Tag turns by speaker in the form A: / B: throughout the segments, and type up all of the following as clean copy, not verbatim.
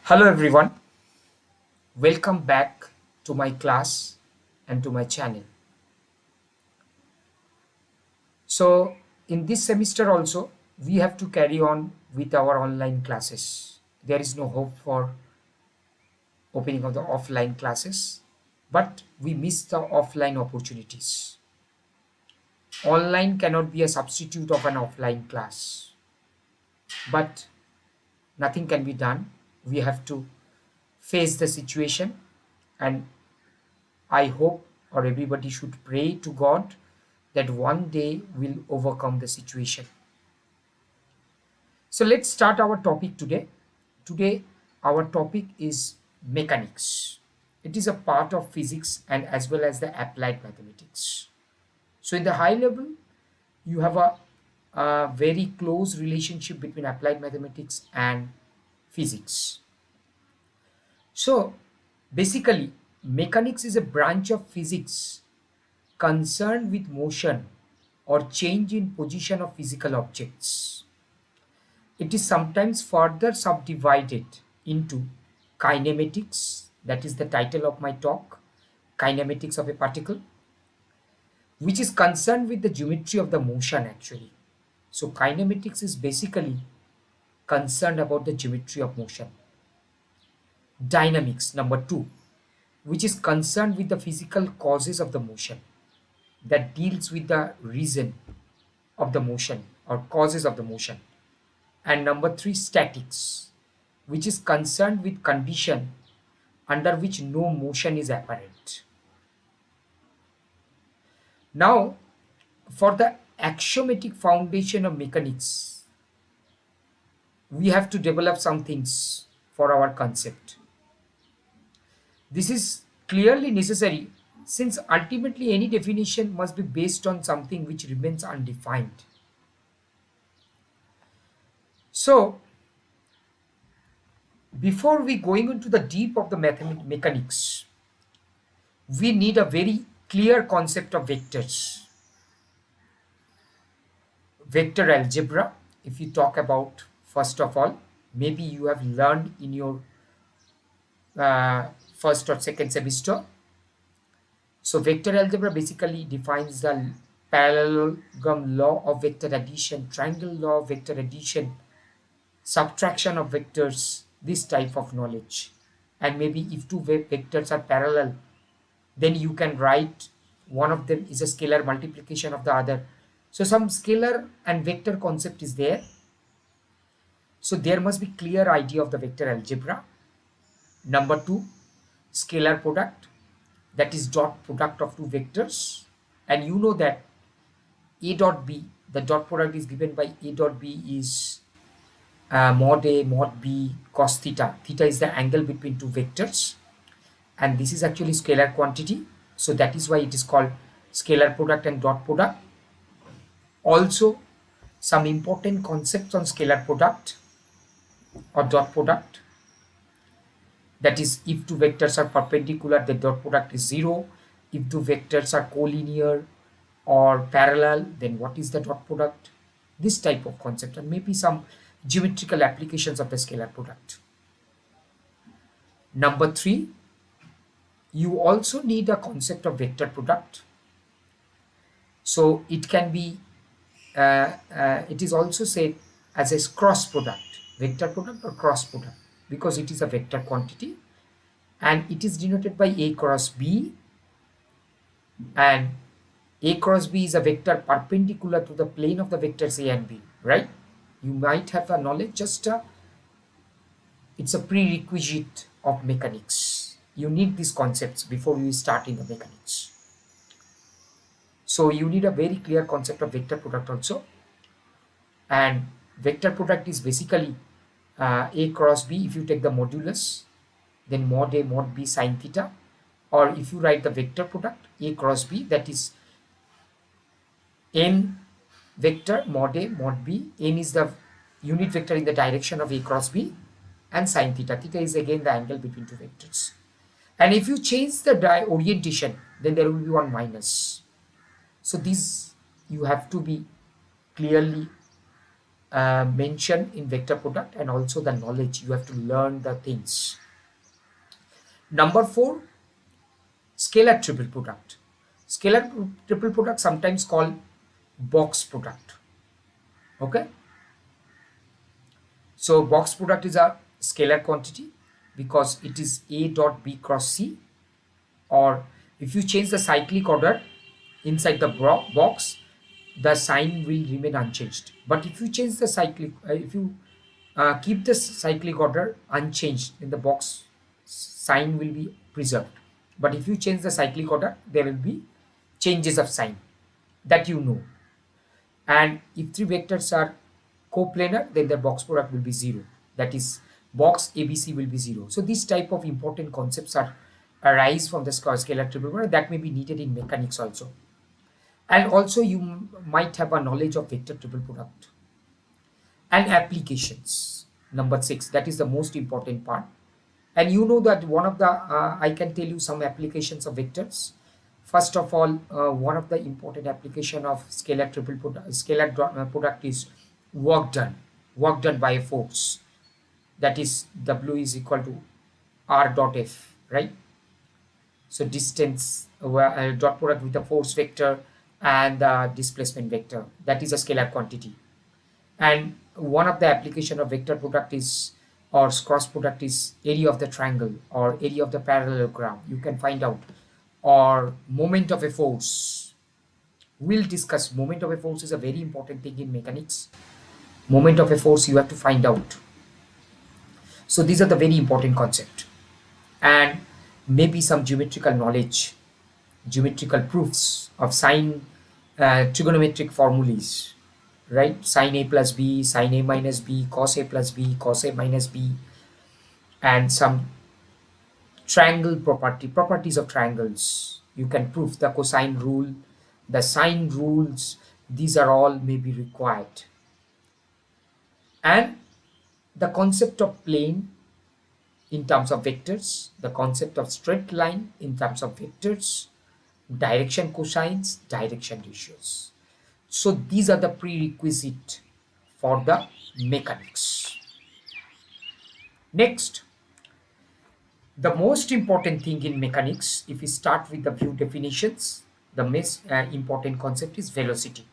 A: Hello everyone, welcome back to my class and to my channel. So, in this semester also, we have to carry on with our online classes. There is no hope for opening of the offline classes, but we miss the offline opportunities. Online cannot be a substitute of an offline class, but nothing can be done. We have to face the situation, and I hope or everybody should pray to God that one day we'll overcome the situation. So let's start our topic today. Today, our topic is mechanics. It is a part of physics and as well as the applied mathematics. So, in the high level, you have a very close relationship between applied mathematics and physics. So, basically, mechanics is a branch of physics concerned with motion or change in position of physical objects. It is sometimes further subdivided into kinematics, that is the title of my talk, kinematics of a particle, which is concerned with the geometry of the motion actually. So, kinematics is basically concerned about the geometry of motion. Dynamics, number two, which is concerned with the physical causes of the motion, that deals with the reason of the motion or causes of the motion. And number three, statics, which is concerned with condition under which no motion is apparent. Now, for the axiomatic foundation of mechanics, we have to develop some things for our concept. This is clearly necessary since ultimately any definition must be based on something which remains undefined. So, before we going into the deep of the mechanics, we need a very clear concept of vectors. Vector algebra, if you talk about, first of all, maybe you have learned in your first or second semester. So vector algebra basically defines the parallelogram law of vector addition, triangle law of vector addition, subtraction of vectors, this type of knowledge. And maybe if two vectors are parallel, then you can write one of them is a scalar multiplication of the other. So some scalar and vector concept is there. So there must be clear idea of the vector algebra. Number two, scalar product, that is dot product of two vectors. And you know that A dot B, the dot product is given by A dot B is mod A mod B cos theta. Theta is the angle between two vectors. And this is actually scalar quantity. So that is why it is called scalar product and dot product. Also, some important concepts on scalar product or dot product. That is, if two vectors are perpendicular, the dot product is 0. If two vectors are collinear or parallel, then what is the dot product? This type of concept, and maybe some geometrical applications of the scalar product. Number three, you also need a concept of vector product. So it can be, it is also said as a cross product, vector product or cross product, because it is a vector quantity and it is denoted by A cross B, and A cross B is a vector perpendicular to the plane of the vectors A and B, right? You might have a knowledge, just it's a prerequisite of mechanics. You need these concepts before you start in the mechanics. So you need a very clear concept of vector product also. And vector product is basically A cross B. If you take the modulus, then mod A mod B sine theta. Or if you write the vector product A cross B, that is n vector mod A mod B. N is the unit vector in the direction of A cross B, and sine theta. Theta is again the angle between two vectors. And if you change the orientation, then there will be one minus. So these you have to be clearly mentioned in vector product, and also the knowledge. You have to learn the things. Number 4, scalar triple product. Scalar triple product, sometimes called box product. Okay, so box product is a scalar quantity because it is A dot B cross C, or if you change the cyclic order inside the box, the sign will remain unchanged. But if you change the cyclic, if you keep the cyclic order unchanged in the box, sign will be preserved. But if you change the cyclic order, there will be changes of sign, that you know. And if three vectors are coplanar, then the box product will be 0. That is, box ABC will be 0. So these type of important concepts are arise from the scalar triple product that may be needed in mechanics also. And also you might have a knowledge of vector triple product and applications. Number 6, that is the most important part. And you know that one of the I can tell you some applications of vectors. First of all, one of the important application of scalar triple product, product is work done by a force. That is, W is equal to R dot F, right? So distance dot product with the force vector and the displacement vector. That is a scalar quantity. And one of the application of vector product is, or cross product is, area of the triangle or area of the parallelogram. You can find out, or moment of a force. We'll discuss moment of a force is a very important thing in mechanics. Moment of a force you have to find out. So these are the very important concept, and maybe some geometrical knowledge, geometrical proofs of sine, trigonometric formulas, right? Sine A plus B, sine A minus B, cos A plus B, cos A minus B, and some triangle properties of triangles. You can prove the cosine rule, the sine rules. These are all may be required. And the concept of plane in terms of vectors, the concept of straight line in terms of vectors, direction cosines, direction ratios. So these are the prerequisite for the mechanics. Next, the most important thing in mechanics, if we start with the few definitions, the most important concept is velocity.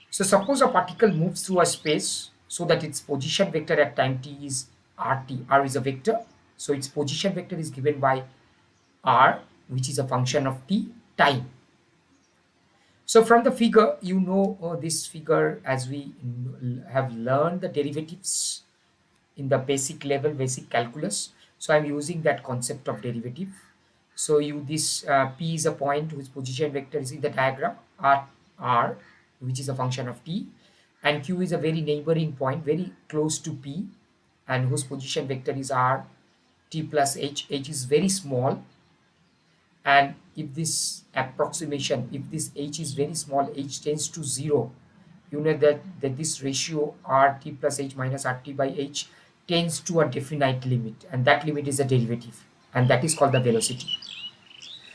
A: So suppose a particle moves through a space so that its position vector at time t is rt. R is a vector, so its position vector is given by r, which is a function of t time. So from the figure, you know this figure, as we have learned the derivatives in the basic level, basic calculus. So I'm using that concept of derivative. So this P is a point whose position vector is in the diagram, R, which is a function of t, and Q is a very neighboring point, very close to P, and whose position vector is R, t plus H. H is very small, and if this approximation, if this H is very small, H tends to 0, you know that this ratio RT plus H minus RT by H tends to a definite limit, and that limit is a derivative, and that is called the velocity.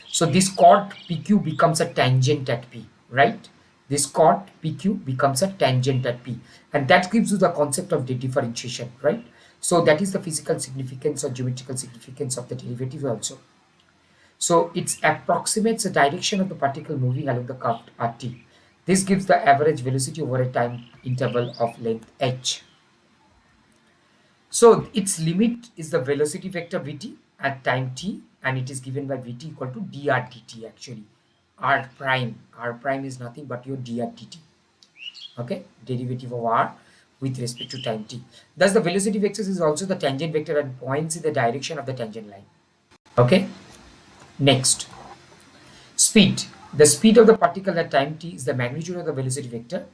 A: So this chord PQ becomes a tangent at P, right? This chord PQ becomes a tangent at P, and that gives you the concept of the differentiation, right? So that is the physical significance or geometrical significance of the derivative also. So it approximates the direction of the particle moving along the curve RT. This gives the average velocity over a time interval of length h. So its limit is the velocity vector vt at time t, and it is given by vt equal to dr dt actually. R prime is nothing but your dr dt. Okay, derivative of r with respect to time t. Thus the velocity vector is also the tangent vector and points in the direction of the tangent line. Okay, next, speed. The speed of the particle at time t is the magnitude of the velocity vector,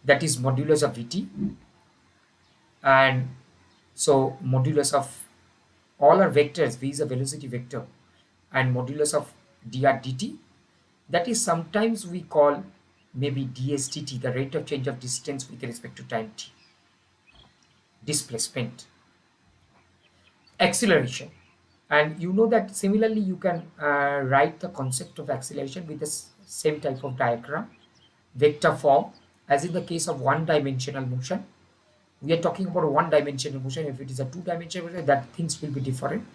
A: that is modulus of vt, and so modulus of all our vectors, v is a velocity vector, and modulus of dr dt, that is sometimes we call maybe ds dt, the rate of change of distance with respect to time t. Displacement, acceleration, and you know that similarly you can write the concept of acceleration with the same type of diagram, vector form. as in the case of one-dimensional motion. We are talking about a one-dimensional motion. If it is a two-dimensional motion, that things will be different.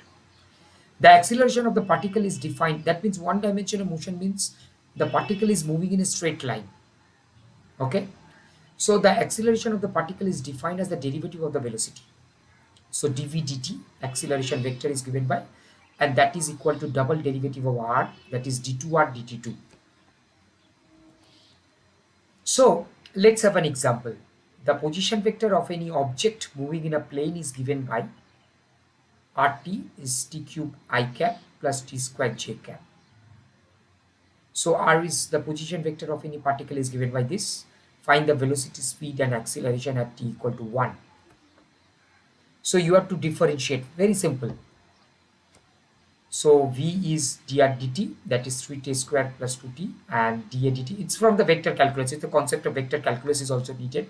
A: The acceleration of the particle is defined. That means one-dimensional motion means the particle is moving in a straight line. Okay. So the acceleration of the particle is defined as the derivative of the velocity. So dv dt, acceleration vector, is given by, and that is equal to double derivative of r, that is d2r dt2. So let's have an example. The position vector of any object moving in a plane is given by rt is t cube I cap plus t square j cap. So r is the position vector of any particle is given by this. Find the velocity, speed and acceleration at t equal to 1. So you have to differentiate, very simple. So v is dr dt, that is 3t square plus 2t, and dA dt. It's from the vector calculus. It's the concept of vector calculus is also needed.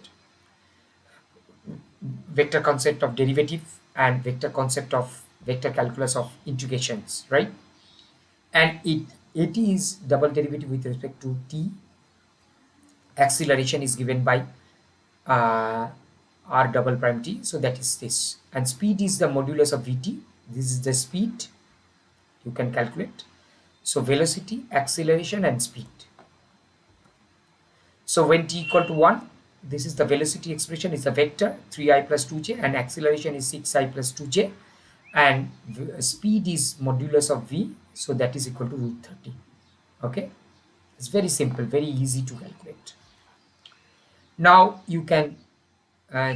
A: Vector concept of derivative and vector concept of vector calculus of integrations, right? And at is double derivative with respect to t. Acceleration is given by r double prime t, so that is this. And speed is the modulus of vt. This is the speed you can calculate. So velocity, acceleration and speed. So when t equal to 1, this is the velocity expression, is the vector 3i plus 2j, and acceleration is 6i plus 2j, and speed is modulus of v, so that is equal to root 30. Okay, it's very simple, very easy to calculate. Now you can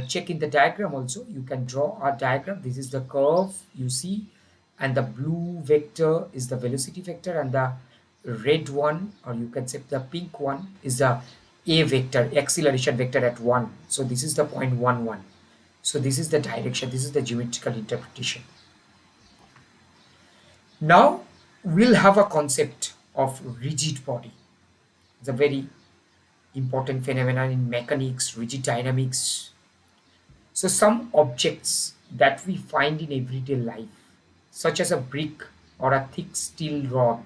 A: check in the diagram also. You can draw a diagram. This is the curve you see, and the blue vector is the velocity vector, and the red one, or you can say the pink one, is the a vector, acceleration vector at 1. So this is the point 1 1. So this is the direction, this is the geometrical interpretation. Now we'll have a concept of rigid body. It's a very important phenomenon in mechanics, rigid dynamics. So some objects that we find in everyday life, such as a brick or a thick steel rod,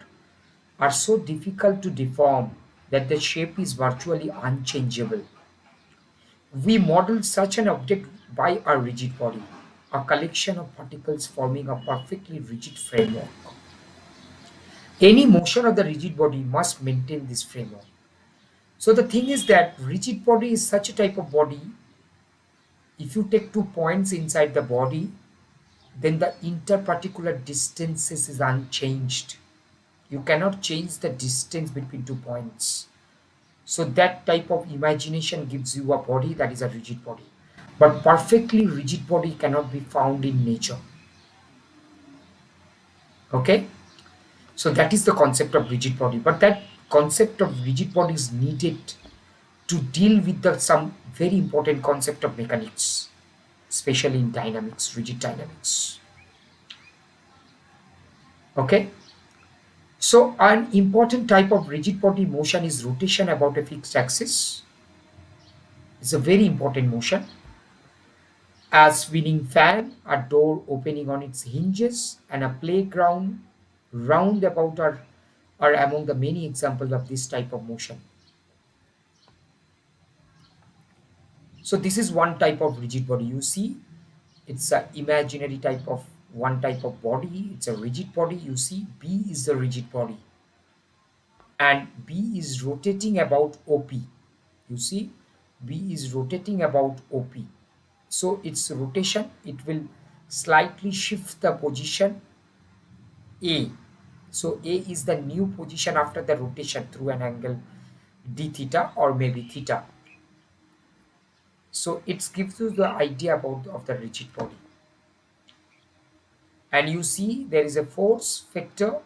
A: are so difficult to deform that the shape is virtually unchangeable. We model such an object by a rigid body, a collection of particles forming a perfectly rigid framework. Any motion of the rigid body must maintain this framework. So the thing is that rigid body is such a type of body. If you take 2 points inside the body, then the interparticular distances is unchanged. You cannot change the distance between 2 points. So that type of imagination gives you a body that is a rigid body. But perfectly rigid body cannot be found in nature. Okay? So that is the concept of rigid body. But that concept of rigid body is needed to deal with some very important concept of mechanics, especially in dynamics, rigid dynamics. Okay? So an important type of rigid body motion is rotation about a fixed axis. It's a very important motion. A spinning fan, a door opening on its hinges, and a playground roundabout are among the many examples of this type of motion. So this is one type of rigid body. You see, it's an imaginary type of one type of body. It's a rigid body. You see, B is the rigid body, and B is rotating about OP. You see, B is rotating about OP. So its rotation, it will slightly shift the position A. So A is the new position after the rotation through an angle d theta or maybe theta. So it gives you the idea about of the rigid body. And you see there is a force vector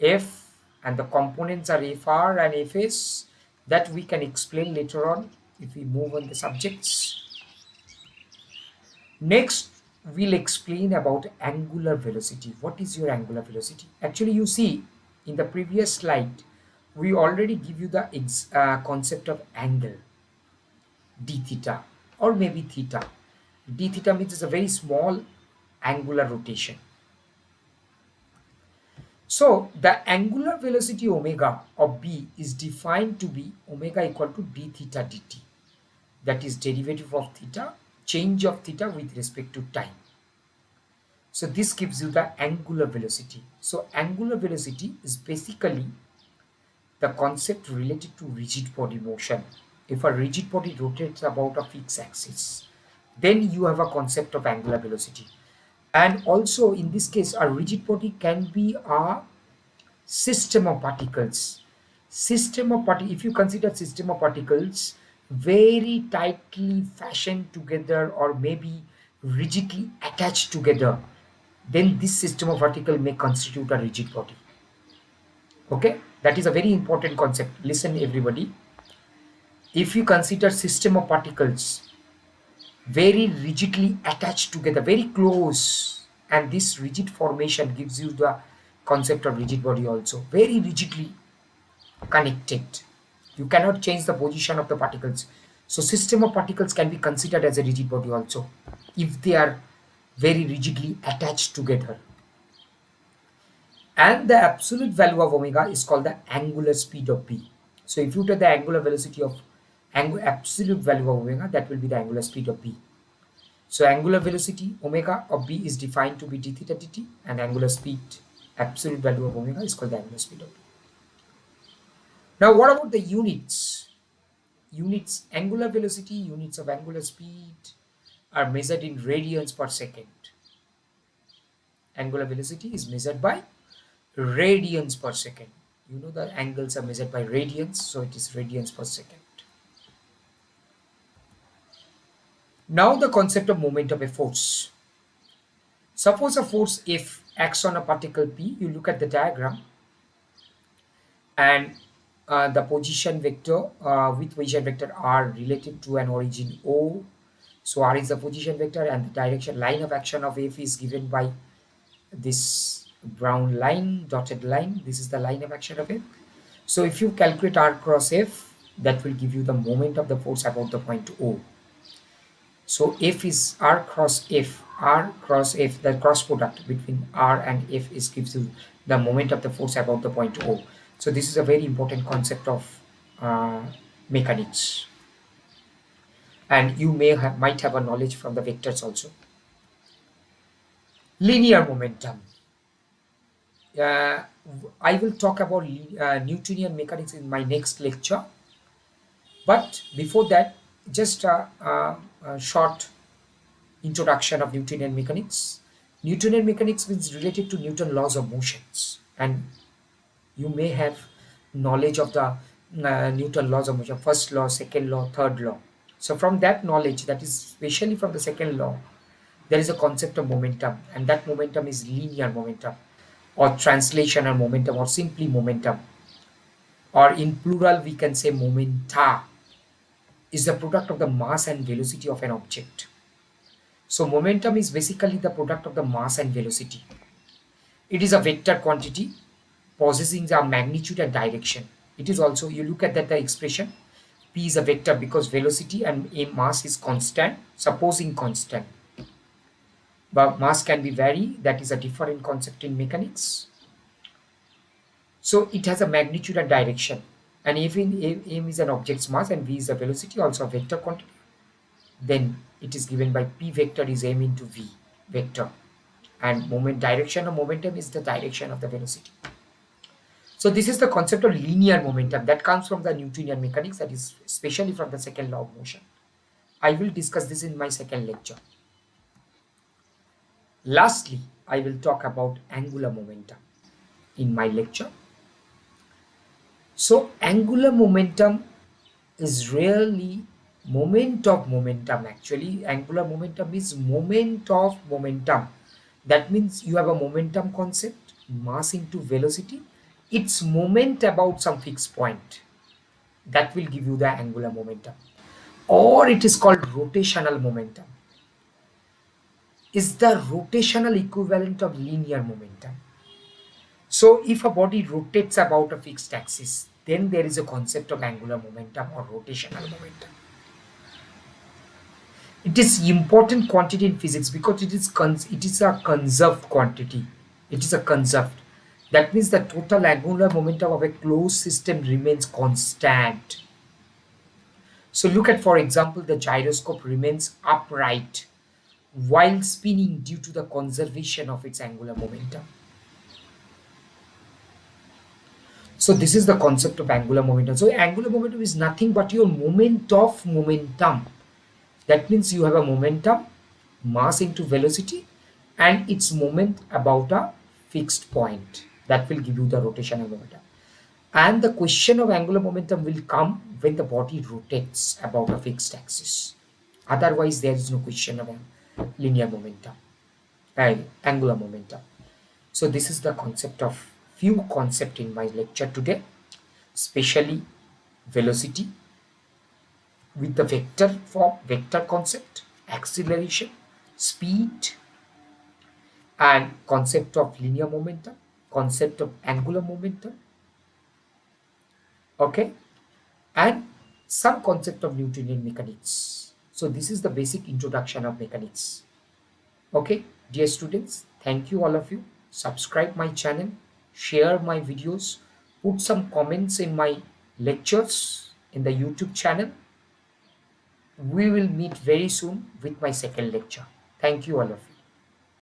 A: F, and the components are Fr and Fs that we can explain later on if we move on the subjects. Next, we'll explain about angular velocity. What is your angular velocity? Actually, you see in the previous slide, we already give you the concept of angle, d theta or maybe theta. D theta means it's a very small angular rotation. So the angular velocity omega of B is defined to be omega equal to d theta dt. that is derivative of theta, change of theta with respect to time. So this gives you the angular velocity. So angular velocity is basically the concept related to rigid body motion. If a rigid body rotates about a fixed axis, then you have a concept of angular velocity. And also in this case, a rigid body can be a system of particles. If you consider system of particles very tightly fashioned together or maybe rigidly attached together, then this system of particle may constitute a rigid body. Okay, that is a very important concept. Listen everybody, if you consider system of particles very rigidly attached together, very close, and this rigid formation gives you the concept of rigid body also, very rigidly connected, you cannot change the position of the particles. So system of particles can be considered as a rigid body also if they are very rigidly attached together. And the absolute value of omega is called the angular speed of b. So if you take the angular velocity of absolute value of omega, that will be the angular speed of b. So angular velocity omega of b is defined to be d theta dt, and angular speed absolute value of omega is called the angular speed of b. Now what about the units? Units, angular velocity, units of angular speed are measured in radians per second. Angular velocity is measured by radians per second. You know the angles are measured by radians, so it is radians per second. Now the concept of moment of a force. Suppose a force F acts on a particle P. You look at the diagram, and the position vector with position vector R related to an origin O. So R is the position vector, and the direction line of action of F is given by this brown line, dotted line. This is the line of action of F. So if you calculate R cross F, that will give you the moment of the force about the point O. So F is R cross F. R cross F, the cross product between R and F gives you the moment of the force about the point O. So this is a very important concept of mechanics. And you might have a knowledge from the vectors also. Linear momentum. I will talk about Newtonian mechanics in my next lecture. But before that, just a short introduction of Newtonian mechanics. Newtonian mechanics means related to Newton's laws of motions, and you may have knowledge of the Newton laws of motion, first law, second law, third law. So from that knowledge, that is especially from the second law, there is a concept of momentum, and that momentum is linear momentum, or translational momentum, or simply momentum, or in plural we can say momenta, is the product of the mass and velocity of an object. So momentum is basically the product of the mass and velocity. It is a vector quantity possessing the magnitude and direction. It is also, you look at that the expression, P is a vector because velocity and a mass is constant, supposing constant. But mass can be vary, that is a different concept in mechanics. So it has a magnitude and direction. And if m is an object's mass and v is the velocity, also a vector quantity, then it is given by p vector is m into v vector, and direction of momentum is the direction of the velocity. So this is the concept of linear momentum that comes from the Newtonian mechanics, that is especially from the second law of motion. I will discuss this in my second lecture. Lastly, I will talk about angular momentum in my lecture. So angular momentum is really moment of momentum. Actually, angular momentum is moment of momentum. That means you have a momentum concept, mass into velocity, its moment about some fixed point. That will give you the angular momentum. Or it is called rotational momentum. Is the rotational equivalent of linear momentum. So if a body rotates about a fixed axis, then there is a concept of angular momentum or rotational momentum. It is important quantity in physics because it is a conserved quantity. It is a conserved. That means the total angular momentum of a closed system remains constant. So look at, for example, the gyroscope remains upright while spinning due to the conservation of its angular momentum. So this is the concept of angular momentum. So angular momentum is nothing but your moment of momentum. That means you have a momentum, mass into velocity, and its moment about a fixed point. That will give you the rotational momentum. And the question of angular momentum will come when the body rotates about a fixed axis. Otherwise, there is no question of linear momentum and angular momentum. So this is the concept of few concept in my lecture today, especially velocity with the vector form, vector concept, acceleration, speed, and concept of linear momentum, concept of angular momentum, okay, and some concept of Newtonian mechanics. So this is the basic introduction of mechanics. Okay, dear students, thank you all of you. Subscribe my channel, share my videos, put some comments in my lectures in the YouTube channel. We will meet very soon with my second lecture. Thank you all of you.